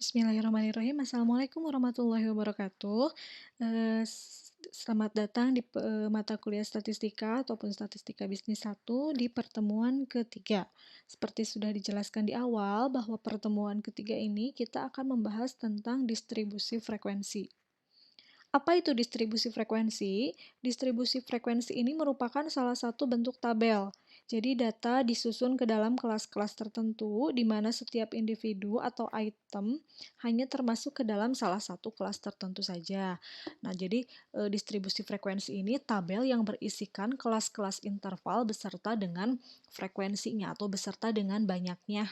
Bismillahirrahmanirrahim. Assalamualaikum warahmatullahi wabarakatuh. Selamat datang di mata kuliah statistika ataupun statistika bisnis 1 di pertemuan ketiga. Seperti sudah dijelaskan di awal bahwa pertemuan ketiga ini kita akan membahas tentang distribusi frekuensi. Apa itu distribusi frekuensi? Distribusi frekuensi ini merupakan salah satu bentuk tabel. Jadi data disusun ke dalam kelas-kelas tertentu di mana setiap individu atau item hanya termasuk ke dalam salah satu kelas tertentu saja. Nah, jadi distribusi frekuensi ini tabel yang berisikan kelas-kelas interval beserta dengan frekuensinya atau beserta dengan banyaknya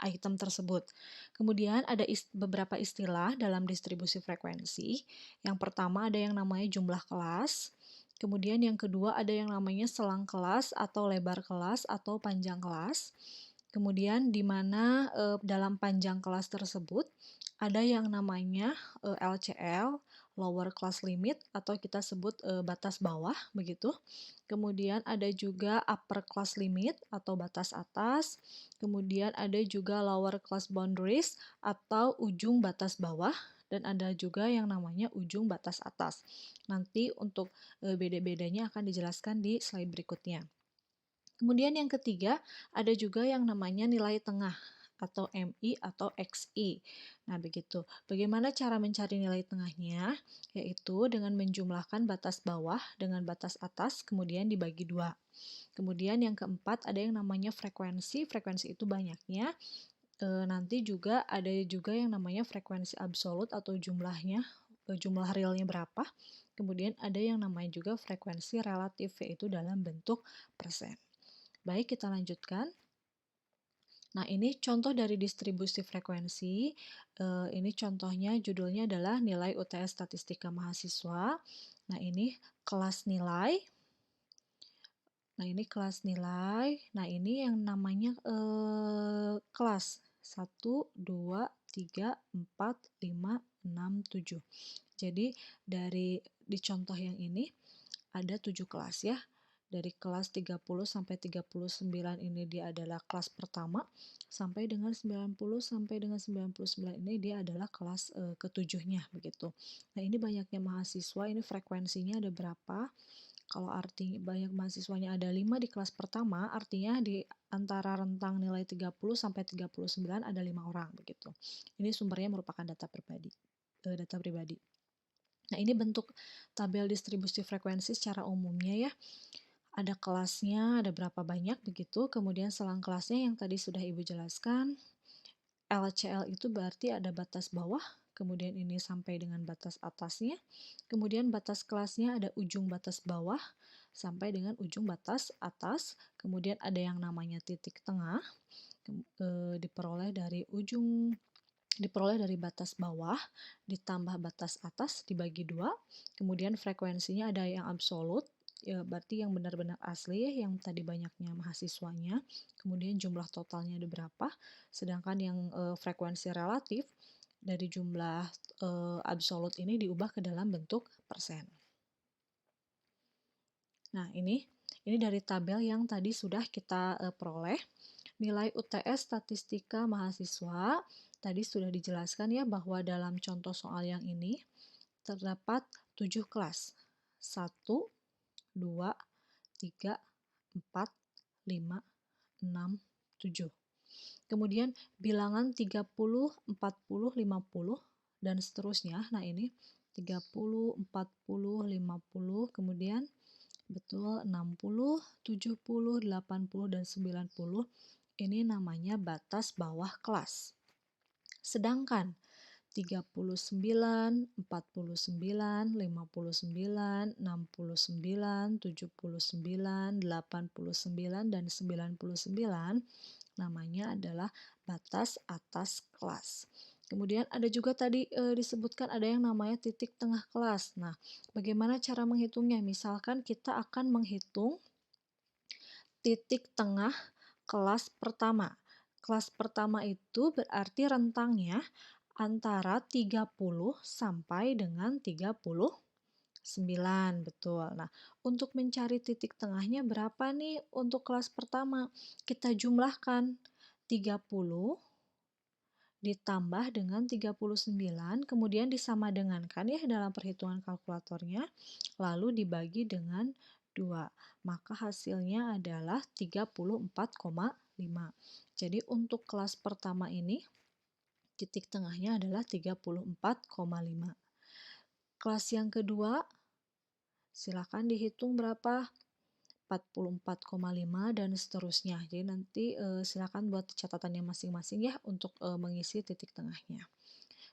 item tersebut. Kemudian ada beberapa istilah dalam distribusi frekuensi. Yang pertama ada yang namanya jumlah kelas. Kemudian yang kedua ada yang namanya selang kelas atau lebar kelas atau panjang kelas. Kemudian di mana dalam panjang kelas tersebut ada yang namanya LCL, lower class limit atau kita sebut batas bawah begitu. Kemudian ada juga upper class limit atau batas atas. Kemudian ada juga lower class boundaries atau ujung batas bawah dan ada juga yang namanya ujung batas atas. Nanti untuk beda-bedanya akan dijelaskan di slide berikutnya. Kemudian yang ketiga ada juga yang namanya nilai tengah atau MI atau XI. Nah, begitu. Bagaimana cara mencari nilai tengahnya? Yaitu dengan menjumlahkan batas bawah dengan batas atas, kemudian dibagi dua. Kemudian yang keempat ada yang namanya frekuensi. Frekuensi itu banyaknya. Nanti juga ada juga yang namanya frekuensi absolut atau jumlahnya, jumlah realnya berapa. Kemudian ada yang namanya juga frekuensi relatif, yaitu dalam bentuk persen. Baik, kita lanjutkan. Nah, ini contoh dari distribusi frekuensi. Ini contohnya judulnya adalah nilai UTS Statistika Mahasiswa. Nah, ini kelas nilai. Nah, ini kelas nilai. Nah, ini yang namanya kelas 1, 2, 3, 4, 5, 6, 7. Jadi, di contoh yang ini ada 7 kelas ya. Dari kelas 30 sampai 39 ini dia adalah kelas pertama, sampai dengan 90 sampai dengan 99 ini dia adalah kelas ketujuhnya begitu. Nah, ini banyaknya mahasiswa, ini frekuensinya ada berapa? Kalau arti banyak mahasiswanya ada 5 di kelas pertama, artinya di antara rentang nilai 30 sampai 39 ada 5 orang begitu. Ini sumbernya merupakan data pribadi. Nah, ini bentuk tabel distribusi frekuensi secara umumnya ya. Ada kelasnya, ada berapa banyak begitu, kemudian selang kelasnya yang tadi sudah Ibu jelaskan. LCL itu berarti ada batas bawah, kemudian ini sampai dengan batas atasnya, kemudian batas kelasnya ada ujung batas bawah sampai dengan ujung batas atas, kemudian ada yang namanya titik tengah, diperoleh dari batas bawah ditambah batas atas dibagi 2, kemudian frekuensinya ada yang absolut, ya berarti yang benar-benar asli yang tadi banyaknya mahasiswanya, kemudian jumlah totalnya ada berapa, sedangkan yang frekuensi relatif dari jumlah absolut ini diubah ke dalam bentuk persen. Nah, ini dari tabel yang tadi sudah kita peroleh. Nilai UTS Statistika Mahasiswa tadi sudah dijelaskan ya bahwa dalam contoh soal yang ini terdapat 7 kelas. 1, 2, 3, 4, 5, 6, 7. Kemudian bilangan 30, 40, 50 dan seterusnya. Nah, ini 30, 40, 50, kemudian betul 60, 70, 80 dan 90. Ini namanya batas bawah kelas. Sedangkan 39, 49, 59, 69, 79, 89, dan 99 namanya adalah batas atas kelas. Kemudian ada juga tadi disebutkan ada yang namanya titik tengah kelas. Nah, bagaimana cara menghitungnya? Misalkan kita akan menghitung titik tengah kelas pertama. Kelas pertama itu berarti rentangnya antara 30 sampai dengan 39, betul. Nah, untuk mencari titik tengahnya berapa nih untuk kelas pertama? Kita jumlahkan 30 ditambah dengan 39, kemudian disamadengankan ya dalam perhitungan kalkulatornya, lalu dibagi dengan 2. Maka hasilnya adalah 34,5. Jadi untuk kelas pertama ini, titik tengahnya adalah 34,5. Kelas yang kedua, silakan dihitung berapa? 44,5 dan seterusnya. Jadi nanti silakan buat catatannya masing-masing ya untuk mengisi titik tengahnya.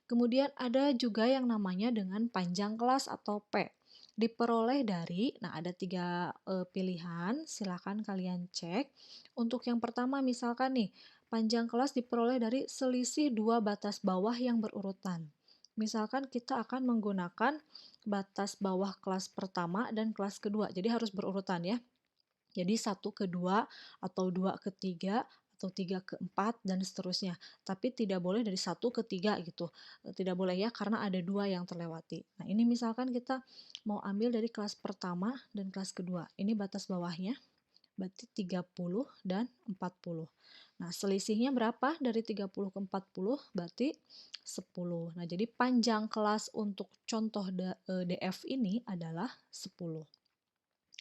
Kemudian ada juga yang namanya dengan panjang kelas atau P. Diperoleh dari, nah ada 3 pilihan, silakan kalian cek. Untuk yang pertama misalkan nih, panjang kelas diperoleh dari selisih 2 batas bawah yang berurutan. Misalkan kita akan menggunakan batas bawah kelas pertama dan kelas kedua, jadi harus berurutan ya. Jadi 1 ke 2 atau 2 ke 3 atau 3 ke 4 dan seterusnya. Tapi tidak boleh dari 1 ke 3 gitu. Tidak boleh ya karena ada 2 yang terlewati. Nah, ini misalkan kita mau ambil dari kelas pertama dan kelas kedua. Ini batas bawahnya berarti 30 dan 40. Nah, selisihnya berapa dari 30 ke 40? Berarti 10. Nah, jadi panjang kelas untuk contoh DF ini adalah 10.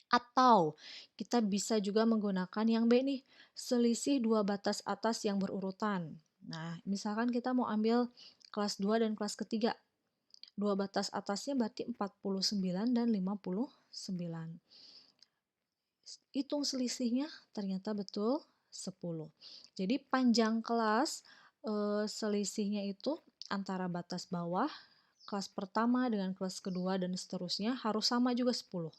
Atau kita bisa juga menggunakan yang B nih, selisih 2 batas atas yang berurutan. Nah, misalkan kita mau ambil kelas 2 dan kelas ketiga. 2 batas atasnya berarti 49 dan 59. Hitung selisihnya ternyata betul 10. Jadi panjang kelas selisihnya itu antara batas bawah kelas pertama dengan kelas kedua dan seterusnya harus sama juga 10.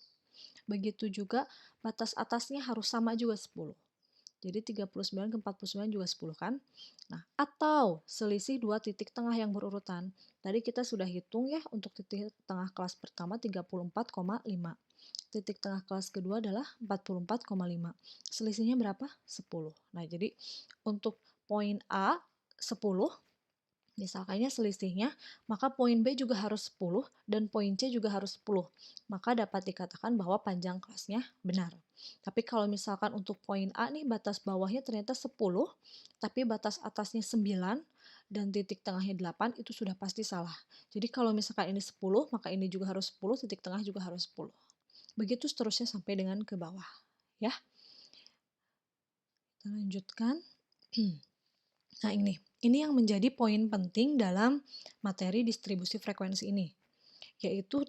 Begitu juga batas atasnya harus sama juga 10. Jadi 39 ke 49 juga 10 kan? Nah, atau selisih 2 titik tengah yang berurutan. Tadi kita sudah hitung ya untuk titik tengah kelas pertama 34,5. Titik tengah kelas kedua adalah 44,5. Selisihnya berapa? 10. Nah, jadi untuk poin A 10, misalkannya selisihnya, maka poin B juga harus 10 dan poin C juga harus 10. Maka dapat dikatakan bahwa panjang kelasnya benar. Tapi kalau misalkan untuk poin A nih batas bawahnya ternyata 10, tapi batas atasnya 9 dan titik tengahnya 8, itu sudah pasti salah. Jadi kalau misalkan ini 10, maka ini juga harus 10, titik tengah juga harus 10. Begitu seterusnya sampai dengan ke bawah. Ya, kita lanjutkan. Nah, ini yang menjadi poin penting dalam materi distribusi frekuensi ini, yaitu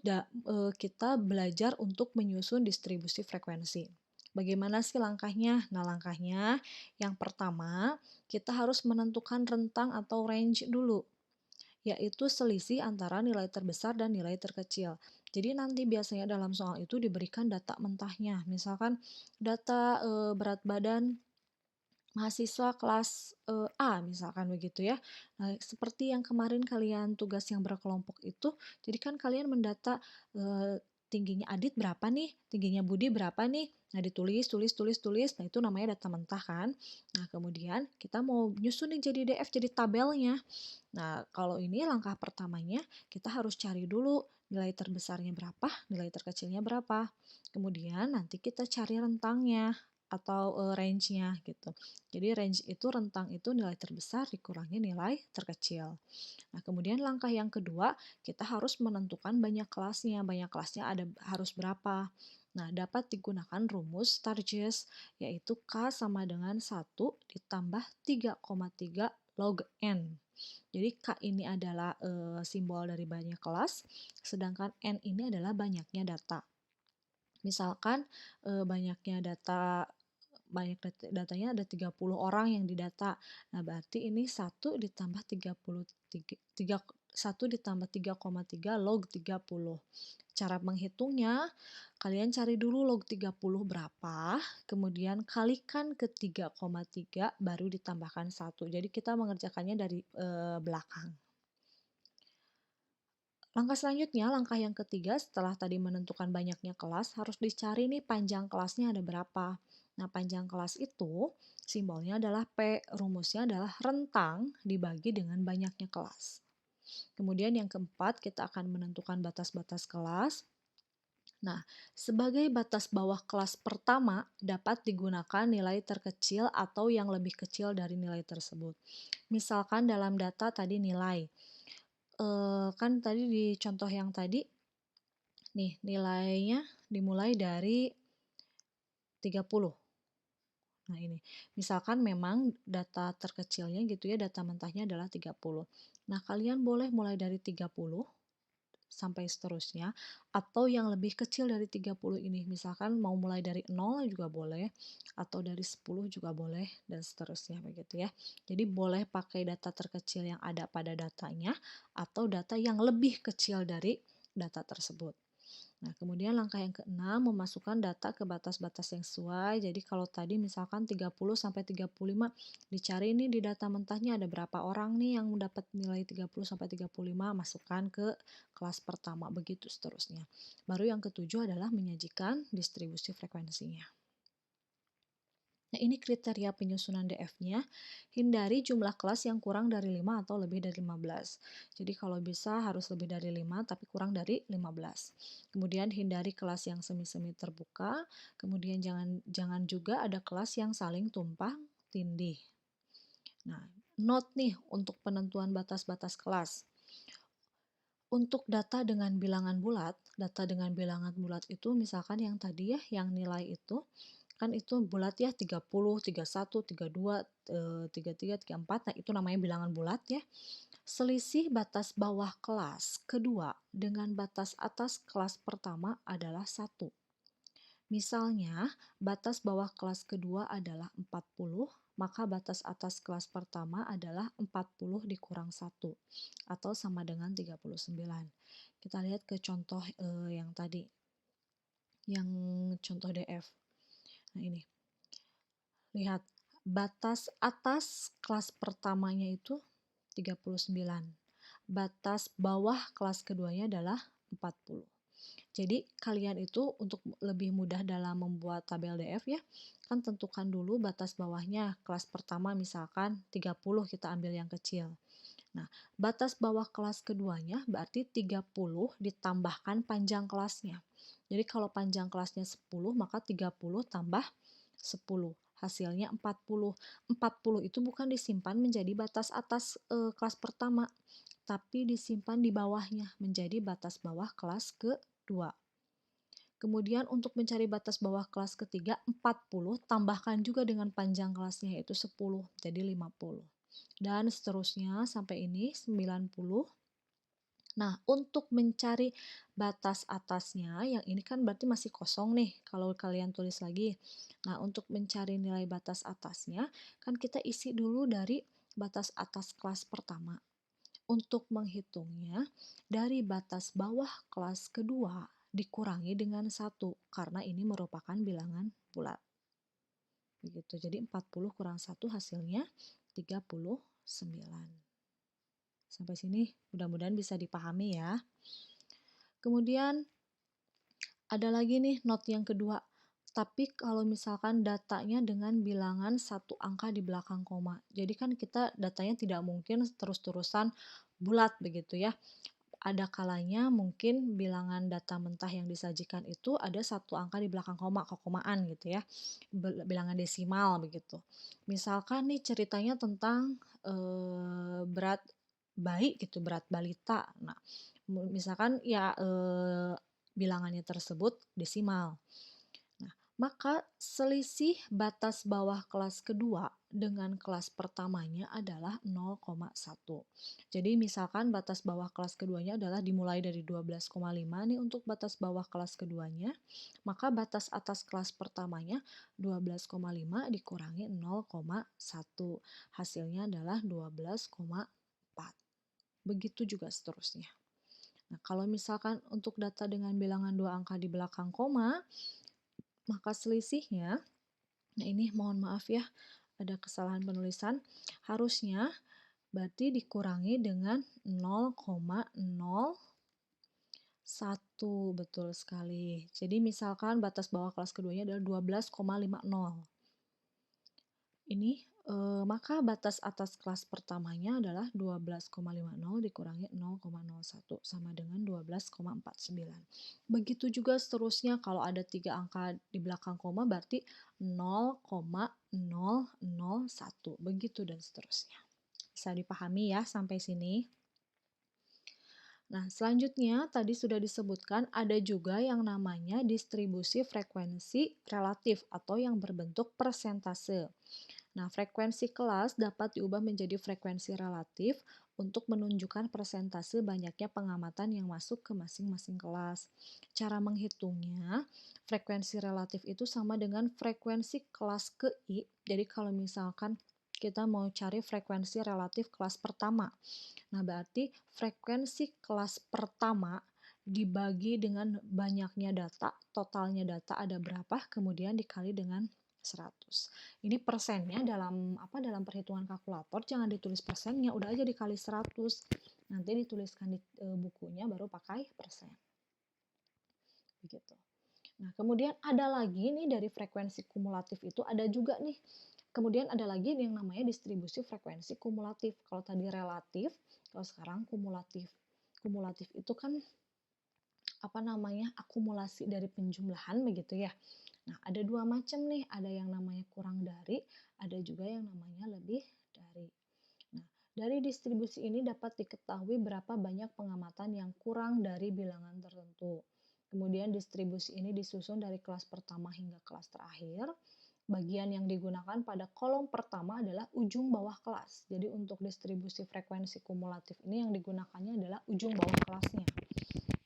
kita belajar untuk menyusun distribusi frekuensi. Bagaimana sih langkahnya? Nah, langkahnya yang pertama, kita harus menentukan rentang atau range dulu, yaitu selisih antara nilai terbesar dan nilai terkecil. Jadi nanti biasanya dalam soal itu diberikan data mentahnya, misalkan data berat badan mahasiswa kelas A misalkan begitu ya. Nah, seperti yang kemarin kalian tugas yang berkelompok itu, jadi kan kalian mendata tingginya Adit berapa nih, tingginya Budi berapa nih. Nah, ditulis, tulis, tulis, tulis. Nah, itu namanya data mentah kan. Nah, kemudian kita mau nyusun nih jadi DF, jadi tabelnya. Nah, kalau ini langkah pertamanya kita harus cari dulu nilai terbesarnya berapa, nilai terkecilnya berapa. Kemudian nanti kita cari rentangnya atau range-nya gitu. Jadi range itu rentang itu nilai terbesar dikurangi nilai terkecil. Nah, kemudian langkah yang kedua, kita harus menentukan banyak kelasnya. Banyak kelasnya harus berapa. Nah, dapat digunakan rumus Sturges, yaitu K sama dengan 1 ditambah 3,3 log N. Jadi K ini adalah simbol dari banyak kelas, sedangkan N ini adalah banyaknya data. Misalkan datanya ada 30 orang yang didata. Nah, berarti ini 1 ditambah 3,3 log 30. Cara menghitungnya, kalian cari dulu log 30 berapa, kemudian kalikan ke 3,3 baru ditambahkan 1. Jadi kita mengerjakannya dari belakang. Langkah selanjutnya, langkah yang ketiga setelah tadi menentukan banyaknya kelas, harus dicari nih panjang kelasnya ada berapa. Nah, panjang kelas itu simbolnya adalah P, rumusnya adalah rentang dibagi dengan banyaknya kelas. Kemudian yang keempat, kita akan menentukan batas-batas kelas. Nah, sebagai batas bawah kelas pertama dapat digunakan nilai terkecil atau yang lebih kecil dari nilai tersebut. Misalkan dalam data tadi nilai, kan tadi di contoh yang tadi nih nilainya dimulai dari 30. Nah ini, misalkan memang data terkecilnya gitu ya, data mentahnya adalah 30. Nah kalian boleh mulai dari 30 sampai seterusnya, atau yang lebih kecil dari 30 ini, misalkan mau mulai dari 0 juga boleh, atau dari 10 juga boleh, dan seterusnya begitu ya. Jadi boleh pakai data terkecil yang ada pada datanya, atau data yang lebih kecil dari data tersebut. Nah, kemudian langkah yang keenam, memasukkan data ke batas-batas yang sesuai. Jadi kalau tadi misalkan 30 sampai 35, dicari nih di data mentahnya ada berapa orang nih yang dapat nilai 30 sampai 35, masukkan ke kelas pertama, begitu seterusnya. Baru yang ketujuh adalah menyajikan distribusi frekuensinya. Nah, ini kriteria penyusunan DF-nya. Hindari jumlah kelas yang kurang dari 5 atau lebih dari 15. Jadi kalau bisa harus lebih dari 5 tapi kurang dari 15. Kemudian hindari kelas yang semi-semi terbuka. Kemudian jangan juga ada kelas yang saling tumpang tindih. Nah, note nih untuk penentuan batas-batas kelas. Untuk data dengan bilangan bulat itu misalkan yang tadi ya, yang nilai itu, kan itu bulat ya 30, 31, 32, 33, 34, nah itu namanya bilangan bulat ya. Selisih batas bawah kelas kedua dengan batas atas kelas pertama adalah 1. Misalnya, batas bawah kelas kedua adalah 40, maka batas atas kelas pertama adalah 40 dikurang 1, atau sama dengan 39. Kita lihat ke contoh yang tadi, yang contoh DF. Nah ini, lihat, batas atas kelas pertamanya itu 39. Batas bawah kelas keduanya adalah 40. Jadi kalian itu untuk lebih mudah dalam membuat tabel DF ya, kan tentukan dulu batas bawahnya. Kelas pertama misalkan 30, kita ambil yang kecil. Nah, batas bawah kelas keduanya berarti 30 ditambahkan panjang kelasnya. Jadi kalau panjang kelasnya 10, maka 30 tambah 10. Hasilnya 40. 40 itu bukan disimpan menjadi batas atas kelas pertama, tapi disimpan di bawahnya menjadi batas bawah kelas kedua. Kemudian untuk mencari batas bawah kelas ketiga, 40 tambahkan juga dengan panjang kelasnya yaitu 10, jadi 50. Dan seterusnya sampai ini 90. Nah, untuk mencari batas atasnya, yang ini kan berarti masih kosong nih kalau kalian tulis lagi. Nah, untuk mencari nilai batas atasnya, kan kita isi dulu dari batas atas kelas pertama. Untuk menghitungnya, dari batas bawah kelas kedua dikurangi dengan 1, karena ini merupakan bilangan bulat. Begitu, jadi 40 kurang 1 hasilnya 39. Sampai sini mudah-mudahan bisa dipahami ya. Kemudian ada lagi nih note yang kedua. Tapi kalau misalkan datanya dengan bilangan satu angka di belakang koma. Jadi kan kita datanya tidak mungkin terus-terusan bulat begitu ya. Ada kalanya mungkin bilangan data mentah yang disajikan itu ada satu angka di belakang koma, kekomaan gitu ya. Bilangan desimal begitu. Misalkan nih ceritanya tentang berat bayi gitu, berat balita. Nah, misalkan ya bilangannya tersebut desimal. Nah, maka selisih batas bawah kelas kedua dengan kelas pertamanya adalah 0,1. Jadi misalkan batas bawah kelas keduanya adalah dimulai dari 12,5 nih untuk batas bawah kelas keduanya, maka batas atas kelas pertamanya 12,5 dikurangi 0,1. Hasilnya adalah 12,4. Begitu juga seterusnya. Nah, kalau misalkan untuk data dengan bilangan 2 angka di belakang koma, maka selisihnya, nah ini mohon maaf ya, ada kesalahan penulisan, harusnya berarti dikurangi dengan 0,01, betul sekali. Jadi misalkan batas bawah kelas keduanya adalah 12,50. Ini, maka batas atas kelas pertamanya adalah 12,50 dikurangi 0,01 sama dengan 12,49. Begitu juga seterusnya kalau ada 3 angka di belakang koma berarti 0,001, begitu dan seterusnya. Bisa dipahami ya sampai sini? Nah, selanjutnya tadi sudah disebutkan ada juga yang namanya distribusi frekuensi relatif atau yang berbentuk persentase. Nah, frekuensi kelas dapat diubah menjadi frekuensi relatif untuk menunjukkan persentase banyaknya pengamatan yang masuk ke masing-masing kelas. Cara menghitungnya, frekuensi relatif itu sama dengan frekuensi kelas ke I. Jadi kalau misalkan kita mau cari frekuensi relatif kelas pertama. Nah, berarti frekuensi kelas pertama dibagi dengan banyaknya data, totalnya data ada berapa, kemudian dikali dengan 100. Ini persennya dalam perhitungan kalkulator jangan ditulis persennya, udah aja dikali 100. Nanti dituliskan di bukunya baru pakai persen. Begitu. Nah, kemudian ada lagi nih dari frekuensi kumulatif itu ada juga nih. Kemudian ada lagi yang namanya distribusi frekuensi kumulatif. Kalau tadi relatif, kalau sekarang kumulatif. Kumulatif itu kan akumulasi dari penjumlahan begitu ya. Nah, ada dua macam nih, ada yang namanya kurang dari, ada juga yang namanya lebih dari. Nah, dari distribusi ini dapat diketahui berapa banyak pengamatan yang kurang dari bilangan tertentu. Kemudian distribusi ini disusun dari kelas pertama hingga kelas terakhir. Bagian yang digunakan pada kolom pertama adalah ujung bawah kelas. Jadi untuk distribusi frekuensi kumulatif ini yang digunakannya adalah ujung bawah kelasnya.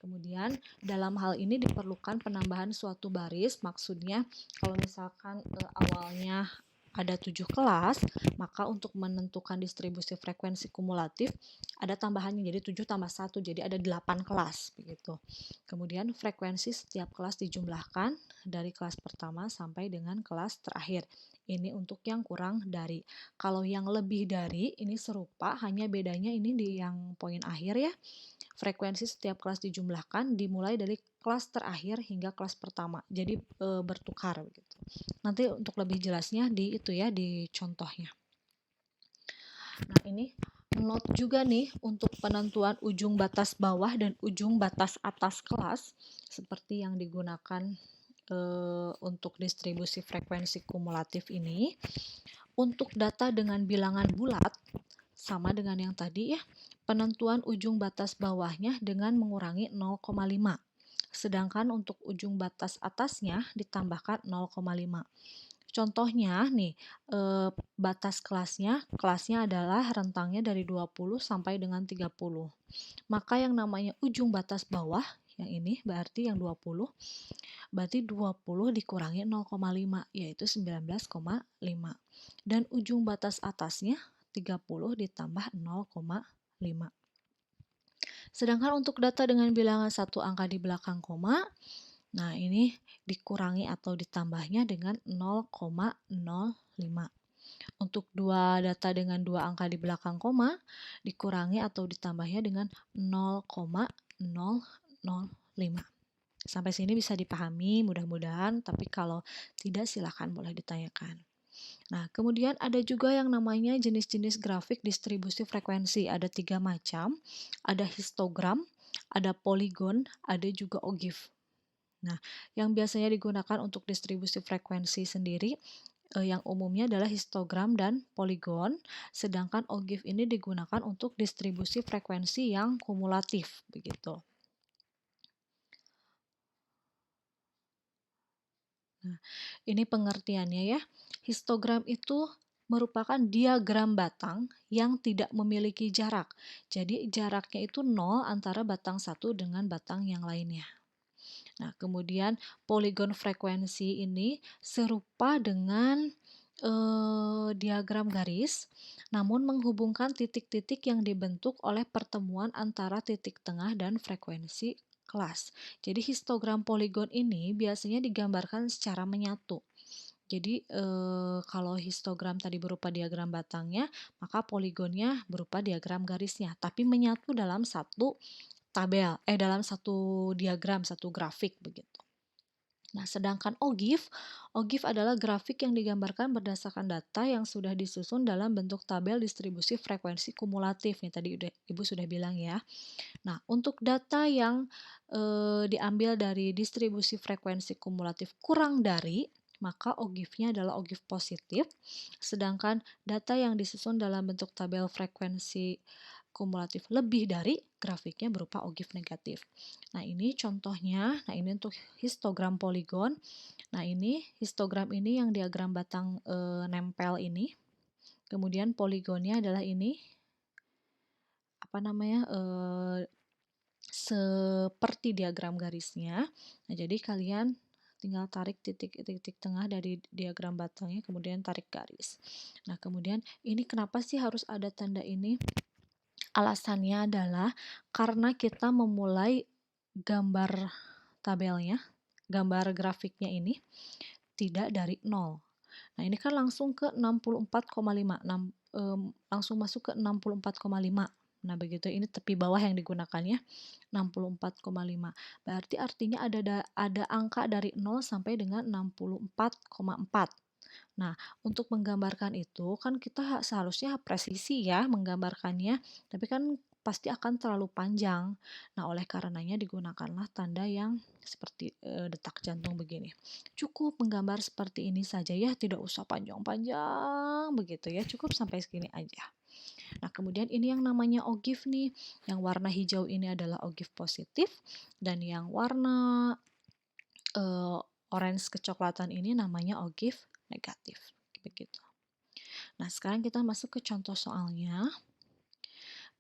Kemudian dalam hal ini diperlukan penambahan suatu baris, maksudnya kalau misalkan awalnya ada 7 kelas, maka untuk menentukan distribusi frekuensi kumulatif ada tambahannya, jadi 7 tambah 1, jadi ada 8 kelas begitu. Kemudian frekuensi setiap kelas dijumlahkan dari kelas pertama sampai dengan kelas terakhir. Ini untuk yang kurang dari. Kalau yang lebih dari ini serupa, hanya bedanya ini di yang poin akhir ya. Frekuensi setiap kelas dijumlahkan dimulai dari kelas terakhir hingga kelas pertama. Jadi bertukar begitu. Nanti untuk lebih jelasnya di itu ya, di contohnya. Nah, ini note juga nih untuk penentuan ujung batas bawah dan ujung batas atas kelas seperti yang digunakan untuk distribusi frekuensi kumulatif ini. Untuk data dengan bilangan bulat sama dengan yang tadi ya, penentuan ujung batas bawahnya dengan mengurangi 0,5. Sedangkan untuk ujung batas atasnya ditambahkan 0,5. Contohnya nih, batas kelasnya adalah rentangnya dari 20 sampai dengan 30. Maka yang namanya ujung batas bawah, yang ini berarti yang 20, berarti 20 dikurangi 0,5, yaitu 19,5. Dan ujung batas atasnya 30 ditambah 0,5. Sedangkan untuk data dengan bilangan satu angka di belakang koma, nah ini dikurangi atau ditambahnya dengan 0,05. Untuk dua data dengan dua angka di belakang koma, dikurangi atau ditambahnya dengan 0,005. Sampai sini bisa dipahami mudah-mudahan, tapi kalau tidak silakan boleh ditanyakan. Nah, kemudian ada juga yang namanya jenis-jenis grafik distribusi frekuensi. Ada 3 macam, ada histogram, ada poligon, ada juga ogive. Nah, yang biasanya digunakan untuk distribusi frekuensi sendiri, yang umumnya adalah histogram dan poligon, sedangkan ogive ini digunakan untuk distribusi frekuensi yang kumulatif, begitu. Nah, ini pengertiannya ya. Histogram itu merupakan diagram batang yang tidak memiliki jarak. Jadi jaraknya itu 0 antara batang satu dengan batang yang lainnya. Nah, kemudian poligon frekuensi ini serupa dengan diagram garis, namun menghubungkan titik-titik yang dibentuk oleh pertemuan antara titik tengah dan frekuensi kelas. Jadi histogram poligon ini biasanya digambarkan secara menyatu. Jadi kalau histogram tadi berupa diagram batangnya, maka poligonnya berupa diagram garisnya, tapi menyatu dalam satu dalam satu diagram, satu grafik begitu. Nah, sedangkan OGIF adalah grafik yang digambarkan berdasarkan data yang sudah disusun dalam bentuk tabel distribusi frekuensi kumulatif. Nih tadi Ibu sudah bilang ya. Nah, untuk data yang diambil dari distribusi frekuensi kumulatif kurang dari, maka OGIF-nya adalah OGIF positif, sedangkan data yang disusun dalam bentuk tabel frekuensi kumulatif lebih dari, grafiknya berupa OGIF negatif. Nah, ini contohnya, nah ini untuk histogram poligon. Nah, ini histogram ini yang diagram batang nempel ini. Kemudian poligonnya adalah ini, apa namanya, seperti diagram garisnya. Nah, jadi kalian tinggal tarik titik-titik tengah dari diagram batangnya, kemudian tarik garis. Nah, kemudian ini kenapa sih harus ada tanda ini? Alasannya adalah karena kita memulai gambar tabelnya, gambar grafiknya ini tidak dari 0. Nah, ini kan langsung ke 64,5, langsung masuk ke 64,5. Nah, begitu ini tepi bawah yang digunakannya 64,5. Berarti artinya ada angka dari 0 sampai dengan 64,4. Nah, untuk menggambarkan itu kan kita seharusnya presisi ya menggambarkannya, tapi kan pasti akan terlalu panjang. Nah, oleh karenanya digunakanlah tanda yang seperti detak jantung begini. Cukup menggambar seperti ini saja ya, tidak usah panjang-panjang begitu ya, cukup sampai segini aja. Nah, kemudian ini yang namanya OGIF nih, yang warna hijau ini adalah OGIF positif, dan yang warna orange kecoklatan ini namanya OGIF negatif. Begitu. Nah, sekarang kita masuk ke contoh soalnya.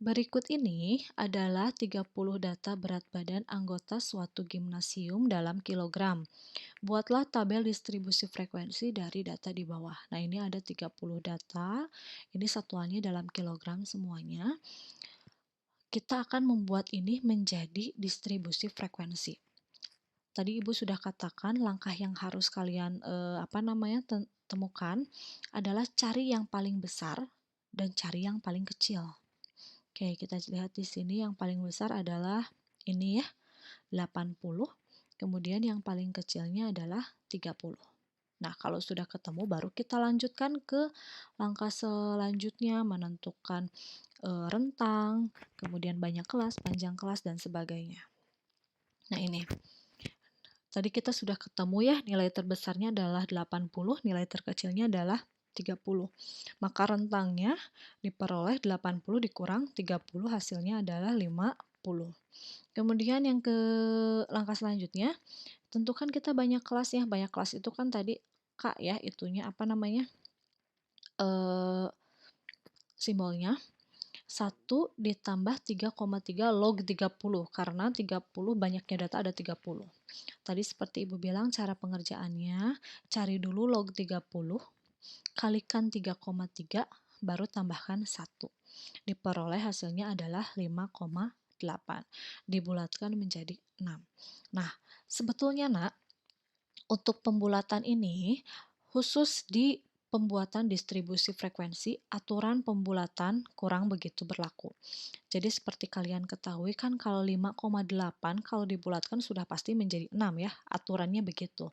Berikut ini adalah 30 data berat badan anggota suatu gimnasium dalam kilogram. Buatlah tabel distribusi frekuensi dari data di bawah. Nah, ini ada 30 data. Ini satuannya dalam kilogram semuanya. Kita akan membuat ini menjadi distribusi frekuensi. Tadi Ibu sudah katakan langkah yang harus kalian temukan adalah cari yang paling besar dan cari yang paling kecil. Oke, kita lihat di sini yang paling besar adalah ini ya, 80. Kemudian yang paling kecilnya adalah 30. Nah, kalau sudah ketemu baru kita lanjutkan ke langkah selanjutnya, menentukan rentang, kemudian banyak kelas, panjang kelas, dan sebagainya. Nah, ini. Tadi kita sudah ketemu ya, nilai terbesarnya adalah 80, nilai terkecilnya adalah 30. Maka rentangnya diperoleh 80 dikurang 30, hasilnya adalah 50. Kemudian yang ke langkah selanjutnya, tentukan kita banyak kelas ya. Banyak kelas itu kan tadi K ya, itunya apa namanya? Simbolnya 1 ditambah 3,3 log 30, karena 30 banyaknya data ada 30. Tadi seperti Ibu bilang cara pengerjaannya, cari dulu log 30, kalikan 3,3, baru tambahkan 1. Diperoleh hasilnya adalah 5,8. Dibulatkan menjadi 6. Nah, sebetulnya Nak, untuk pembulatan ini khusus di pembuatan distribusi frekuensi, aturan pembulatan kurang begitu berlaku. Jadi seperti kalian ketahui kan kalau 5,8 kalau dibulatkan sudah pasti menjadi 6 ya, aturannya begitu.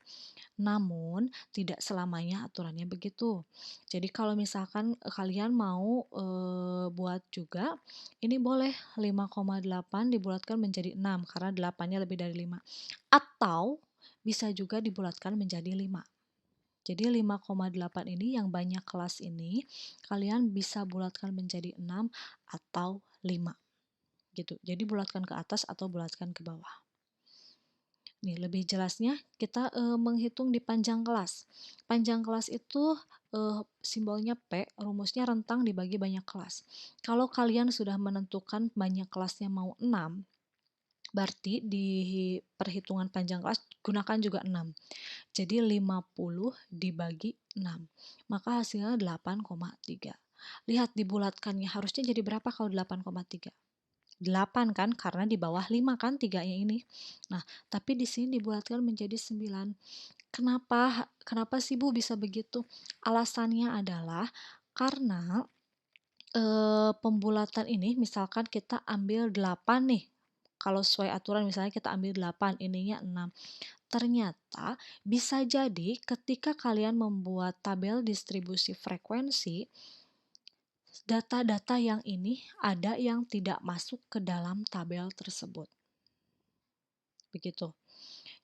Namun tidak selamanya aturannya begitu. Jadi kalau misalkan kalian mau buat juga, ini boleh 5,8 dibulatkan menjadi 6 karena 8-nya lebih dari 5. Atau bisa juga dibulatkan menjadi 5. Jadi 5,8 ini yang banyak kelas ini kalian bisa bulatkan menjadi 6 atau 5 gitu. Jadi bulatkan ke atas atau bulatkan ke bawah. Nih, lebih jelasnya kita menghitung di panjang kelas. Panjang kelas itu simbolnya P, rumusnya rentang dibagi banyak kelas. Kalau kalian sudah menentukan banyak kelasnya mau 6, berarti di perhitungan panjang kelas gunakan juga 6. Jadi 50 dibagi 6. Maka hasilnya 8,3. Lihat dibulatkannya harusnya jadi berapa kalau 8,3? 8 kan, karena di bawah 5 kan 3-nya ini. Nah, tapi di sini dibulatkan menjadi 9. Kenapa sih Bu bisa begitu? Alasannya adalah karena pembulatan ini misalkan kita ambil 8 nih. Kalau sesuai aturan misalnya kita ambil 8, ininya 6. Ternyata bisa jadi ketika kalian membuat tabel distribusi frekuensi, data-data yang ini ada yang tidak masuk ke dalam tabel tersebut. Begitu.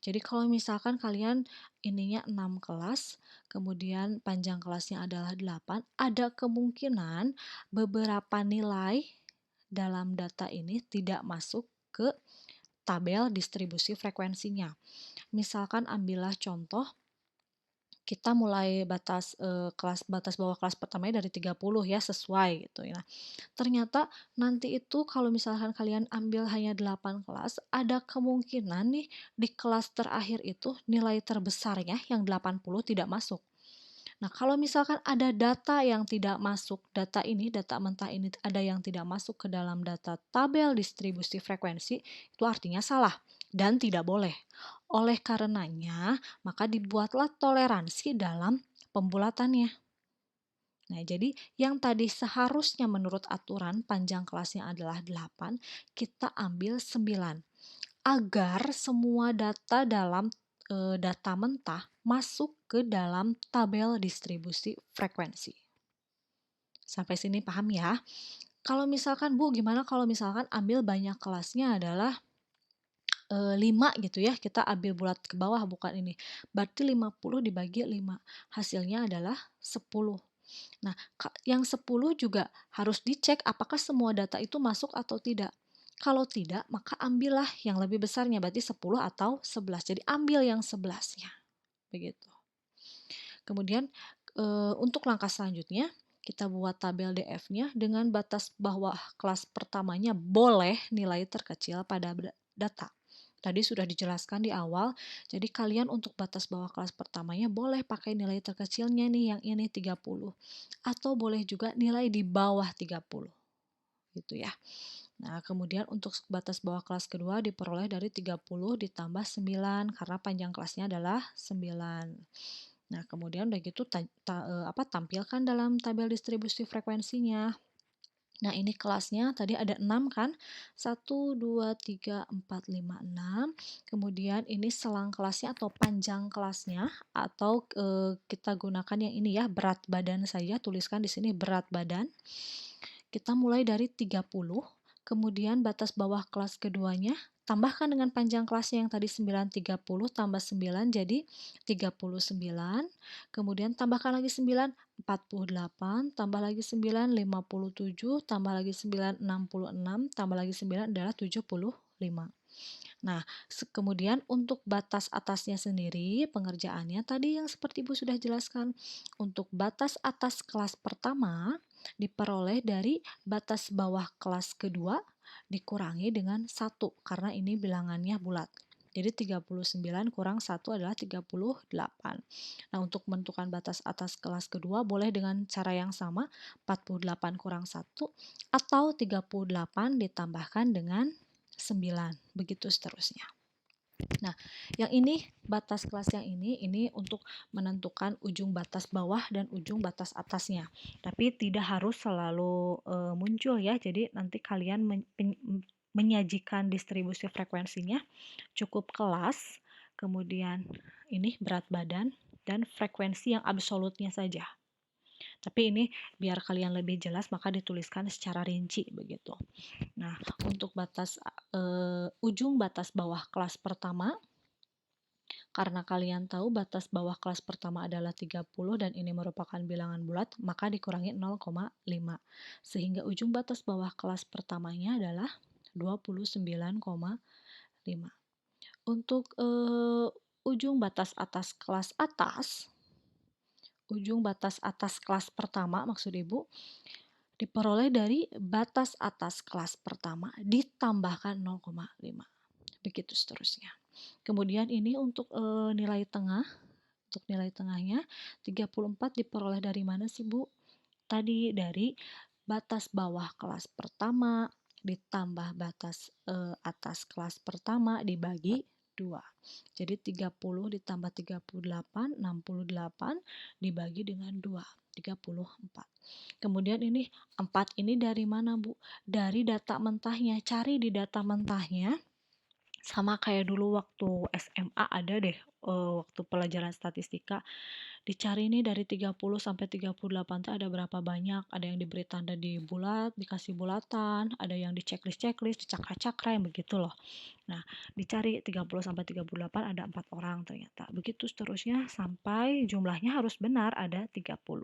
Jadi kalau misalkan kalian ininya 6 kelas, kemudian panjang kelasnya adalah 8, ada kemungkinan beberapa nilai dalam data ini tidak masuk ke tabel distribusi frekuensinya. Misalkan ambillah contoh, kita mulai batas bawah kelas pertamanya dari 30 ya, sesuai gitu ya. Ternyata nanti itu kalau misalkan kalian ambil hanya 8 kelas, ada kemungkinan nih di kelas terakhir itu nilai terbesarnya yang 80 tidak masuk. Nah, kalau misalkan ada data yang tidak masuk, data mentah ini ada yang tidak masuk ke dalam data tabel distribusi frekuensi, itu artinya salah dan tidak boleh. Oleh karenanya, maka dibuatlah toleransi dalam pembulatannya. Nah, jadi yang tadi seharusnya menurut aturan panjang kelasnya adalah 8, kita ambil 9. Agar semua data dalam data mentah masuk ke dalam tabel distribusi frekuensi. Sampai sini paham ya? Kalau misalkan Bu, gimana kalau misalkan ambil banyak kelasnya adalah 5 gitu ya, kita ambil bulat ke bawah bukan ini. Berarti 50 dibagi 5, hasilnya adalah 10. Nah, yang 10 juga harus dicek apakah semua data itu masuk atau tidak. Kalau tidak, maka ambillah yang lebih besarnya, berarti 10 atau 11. Jadi ambil yang 11-nya. Begitu. Kemudian untuk langkah selanjutnya, kita buat tabel DF-nya dengan batas bawah kelas pertamanya boleh nilai terkecil pada data. Tadi sudah dijelaskan di awal, jadi kalian untuk batas bawah kelas pertamanya boleh pakai nilai terkecilnya nih yang ini 30. Atau boleh juga nilai di bawah 30. Gitu ya. Nah, kemudian untuk batas bawah kelas kedua diperoleh dari 30 ditambah 9 karena panjang kelasnya adalah 9. Nah, kemudian udah gitu tampilkan dalam tabel distribusi frekuensinya. Nah, ini kelasnya tadi ada 6 kan? 1, 2, 3, 4, 5, 6. Kemudian ini selang kelasnya atau panjang kelasnya, atau kita gunakan yang ini ya, berat badan saja, tuliskan di sini berat badan. Kita mulai dari 30, kemudian batas bawah kelas keduanya, tambahkan dengan panjang kelasnya yang tadi 9, 30 tambah 9 jadi 39, kemudian tambahkan lagi 9, 48, tambah lagi 9, 57, tambah lagi 9, 66, tambah lagi 9 adalah 75. Nah, kemudian untuk batas atasnya sendiri, pengerjaannya tadi yang seperti Ibu sudah jelaskan. Untuk batas atas kelas pertama, diperoleh dari batas bawah kelas kedua dikurangi dengan 1, karena ini bilangannya bulat. Jadi 39 kurang 1 adalah 38. Nah, untuk menentukan batas atas kelas kedua boleh dengan cara yang sama, 48 kurang 1, atau 38 ditambahkan dengan 9, begitu seterusnya. Nah, yang ini batas kelas yang ini untuk menentukan ujung batas bawah dan ujung batas atasnya. Tapi tidak harus selalu muncul ya. Jadi nanti kalian menyajikan distribusi frekuensinya cukup kelas, kemudian ini berat badan dan frekuensi yang absolutnya saja. Tapi ini biar kalian lebih jelas maka dituliskan secara rinci begitu. Nah, untuk ujung batas bawah kelas pertama, karena kalian tahu batas bawah kelas pertama adalah 30 dan ini merupakan bilangan bulat, maka dikurangi 0,5. Sehingga ujung batas bawah kelas pertamanya adalah 29,5. Untuk ujung batas atas kelas atas, ujung batas atas kelas pertama maksud Ibu, diperoleh dari batas atas kelas pertama ditambahkan 0,5. Begitu seterusnya. Kemudian ini untuk nilai tengah, untuk nilai tengahnya 34 diperoleh dari mana sih Bu? Tadi dari batas bawah kelas pertama ditambah batas atas kelas pertama dibagi 2. Jadi 30 ditambah 38, 68 dibagi dengan 2, 34. Kemudian ini 4 ini dari mana Bu? Dari data mentahnya. Cari di data mentahnya Sama kayak dulu waktu SMA ada deh, waktu pelajaran statistika, dicari nih dari 30 sampai 38 tuh ada berapa banyak, ada yang diberi tanda di bulat, dikasih bulatan, ada yang di checklist-checklist, dicakra-cakra, yang begitu loh. Nah, dicari 30 sampai 38 ada 4 orang ternyata. Begitu seterusnya sampai jumlahnya harus benar ada 30.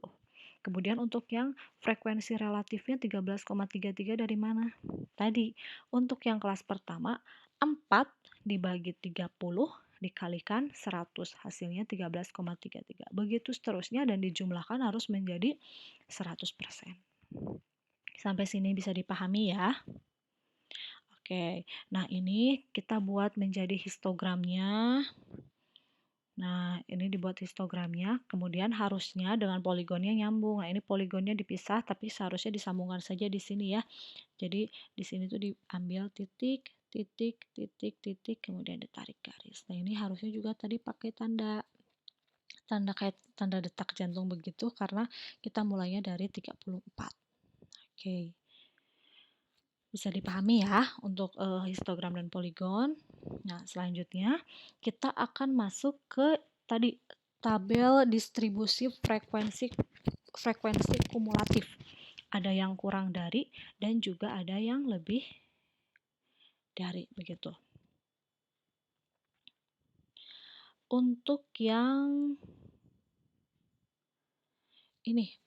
Kemudian untuk yang frekuensi relatifnya 13,33 dari mana? Tadi, untuk yang kelas pertama 4 dibagi 30 dikalikan 100, hasilnya 13,33. Begitu seterusnya dan dijumlahkan harus menjadi 100%. Sampai sini bisa dipahami ya? Oke, nah ini kita buat menjadi histogramnya. Nah, ini dibuat histogramnya, kemudian harusnya dengan poligonnya nyambung. Nah, ini poligonnya dipisah, tapi seharusnya disambungkan saja di sini ya. Jadi, di sini tuh diambil titik, titik, titik, titik, kemudian ditarik garis. Nah, ini harusnya juga tadi pakai tanda kayak tanda detak jantung begitu, karena kita mulainya dari 34. Oke. Bisa dipahami ya untuk histogram dan poligon. Nah, selanjutnya kita akan masuk ke tadi tabel distribusi frekuensi kumulatif. Ada yang kurang dari dan juga ada yang lebih dari begitu. Untuk yang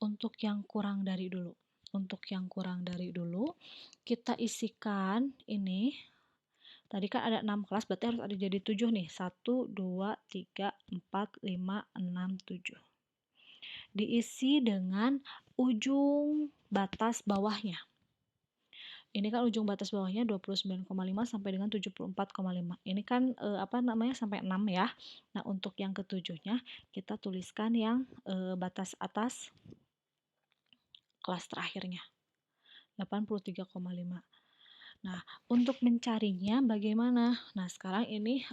untuk yang kurang dari dulu. Untuk yang kurang dari dulu, kita isikan ini. Tadi kan ada 6 kelas, berarti harus ada jadi 7 nih. 1, 2, 3, 4, 5, 6, 7. Diisi dengan ujung batas bawahnya. Ini kan ujung batas bawahnya 29,5 sampai dengan 74,5. Ini kan sampai 6 ya. Nah, untuk yang ketujuhnya kita tuliskan yang batas atas kelas terakhirnya. 83,5. Nah, untuk mencarinya bagaimana? Nah, sekarang ini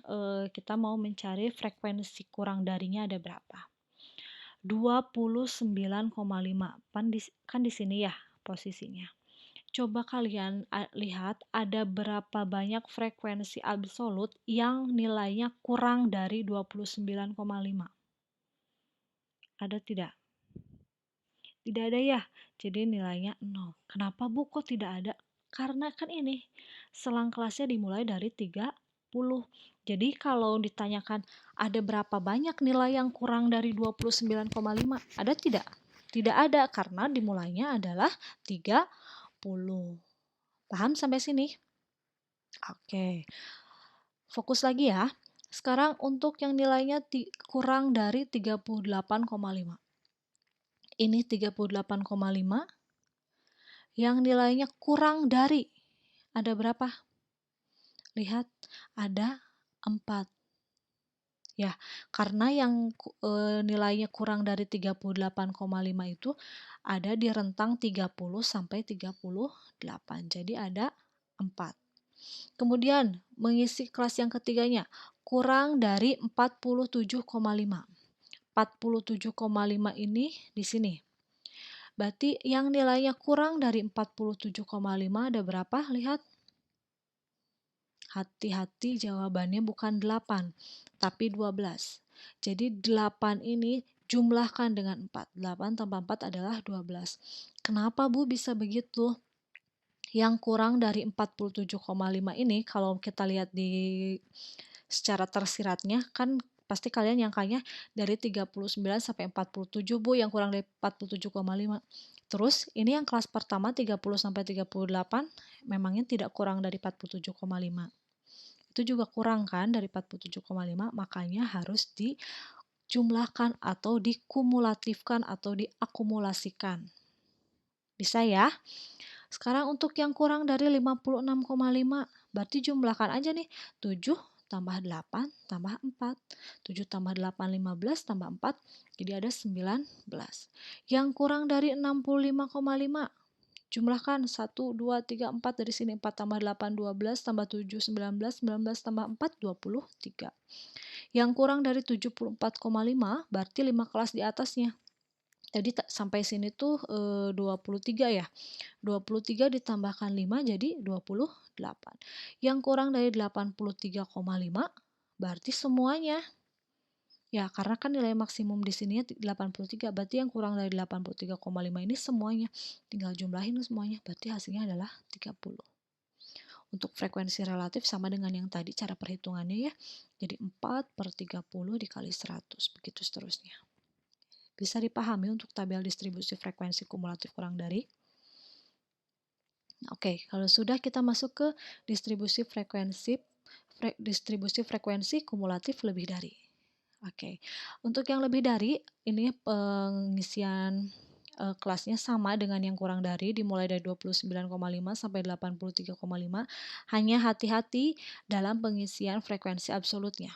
kita mau mencari frekuensi kurang darinya ada berapa? 29,5. Kan di sini ya posisinya. Coba kalian lihat ada berapa banyak frekuensi absolut yang nilainya kurang dari 29,5. Ada tidak? Tidak ada ya, jadi nilainya 0. Kenapa Bu kok tidak ada? Karena kan ini, selang kelasnya dimulai dari 30. Jadi kalau ditanyakan ada berapa banyak nilai yang kurang dari 29,5, ada tidak? Tidak ada, karena dimulainya adalah 30. Paham sampai sini? Oke, fokus lagi ya. Sekarang untuk yang nilainya kurang dari 38,5. Ini 38,5 yang nilainya kurang dari ada berapa? Lihat, ada 4. Ya, karena yang nilainya kurang dari 38,5 itu ada di rentang 30 sampai 38. Jadi ada 4. Kemudian mengisi kelas yang ketiganya kurang dari 47,5. 47,5 ini di sini. Berarti yang nilainya kurang dari 47,5 ada berapa? Lihat. Hati-hati jawabannya bukan 8, tapi 12. Jadi 8 ini jumlahkan dengan 4. 8 tambah 4 adalah 12. Kenapa Bu bisa begitu? Yang kurang dari 47,5 ini kalau kita lihat di secara tersiratnya kan pasti kalian nyangkanya dari 39 sampai 47 Bu, yang kurang dari 47,5. Terus ini yang kelas pertama 30 sampai 38 memangnya tidak kurang dari 47,5. Itu juga kurang kan dari 47,5, makanya harus dijumlahkan atau dikumulatifkan atau diakumulasikan. Bisa ya? Sekarang untuk yang kurang dari 56,5, berarti jumlahkan aja nih, 7 tambah 8 tambah 4. 7 tambah 8, 15 tambah 4, jadi ada 19. Yang kurang dari 65,5, jumlahkan 1, 2, 3, 4 dari sini. 4 tambah 8, 12 tambah 7, 19. 19 tambah 4, 23. Yang kurang dari 74,5, berarti 5 kelas di atasnya. Tadi sampai sini tuh 23 ya. 23 ditambahkan 5 jadi 28. Yang kurang dari 83,5 berarti semuanya. Ya, karena kan nilai maksimum di sininya 83, berarti yang kurang dari 83,5 ini semuanya. Tinggal jumlahin semuanya, berarti hasilnya adalah 30. Untuk frekuensi relatif sama dengan yang tadi cara perhitungannya ya. Jadi 4/30 dikali 100, begitu seterusnya. Bisa dipahami untuk tabel distribusi frekuensi kumulatif kurang dari? Oke, kalau sudah kita masuk ke distribusi frekuensi kumulatif lebih dari. Oke, untuk yang lebih dari ini pengisian kelasnya sama dengan yang kurang dari, dimulai dari 29,5 sampai 83,5. Hanya hati-hati dalam pengisian frekuensi absolutnya.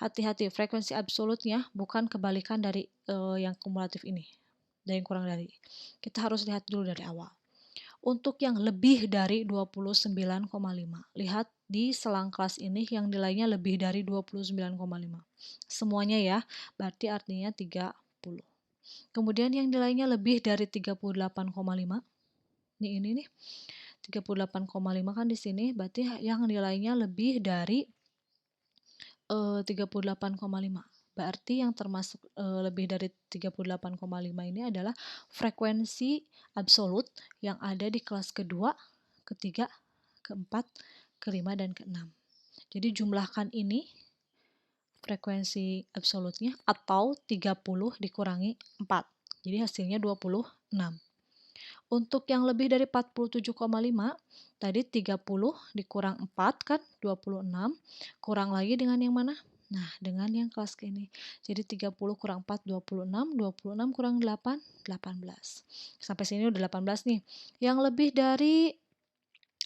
Hati-hati, frekuensi absolutnya bukan kebalikan dari yang kumulatif ini, dari yang kurang dari. Kita harus lihat dulu dari awal. Untuk yang lebih dari 29,5, lihat di selang kelas ini yang nilainya lebih dari 29,5. Semuanya ya, berarti artinya 30. Kemudian yang nilainya lebih dari 38,5, ini nih, 38,5 kan di sini, berarti yang nilainya lebih dari 38,5. Berarti yang termasuk lebih dari 38,5 ini adalah frekuensi absolut yang ada di kelas kedua, ketiga, keempat, kelima, dan keenam. Jadi jumlahkan ini frekuensi absolutnya atau 30 dikurangi 4. Jadi hasilnya 26. Untuk yang lebih dari 47,5, tadi 30 dikurang 4 kan 26, kurang lagi dengan yang mana? Nah, dengan yang kelas ke ini. Jadi 30 kurang 4, 26, 26 kurang 8, 18. Sampai sini udah 18 nih. Yang lebih dari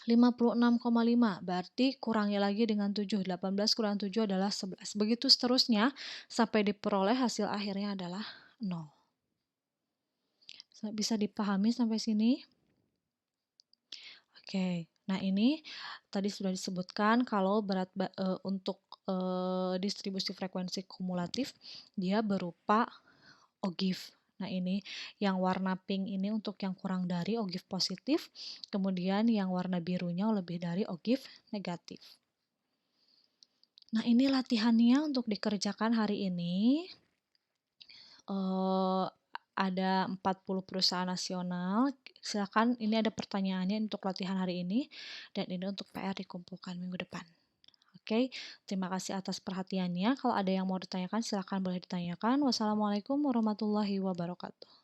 56,5, berarti kurangnya lagi dengan 7. 18 kurang 7 adalah 11. Begitu seterusnya, sampai diperoleh hasil akhirnya adalah 0. Bisa dipahami sampai sini? Oke, nah ini tadi sudah disebutkan kalau untuk distribusi frekuensi kumulatif dia berupa ogive. Nah ini yang warna pink ini untuk yang kurang dari ogive positif, kemudian yang warna birunya lebih dari ogive negatif. Nah ini latihannya untuk dikerjakan hari ini. Ada 40 perusahaan nasional. Silakan, ini ada pertanyaannya untuk latihan hari ini, dan ini untuk PR dikumpulkan minggu depan. Oke, terima kasih atas perhatiannya. Kalau ada yang mau ditanyakan, silakan boleh ditanyakan. Wassalamualaikum warahmatullahi wabarakatuh.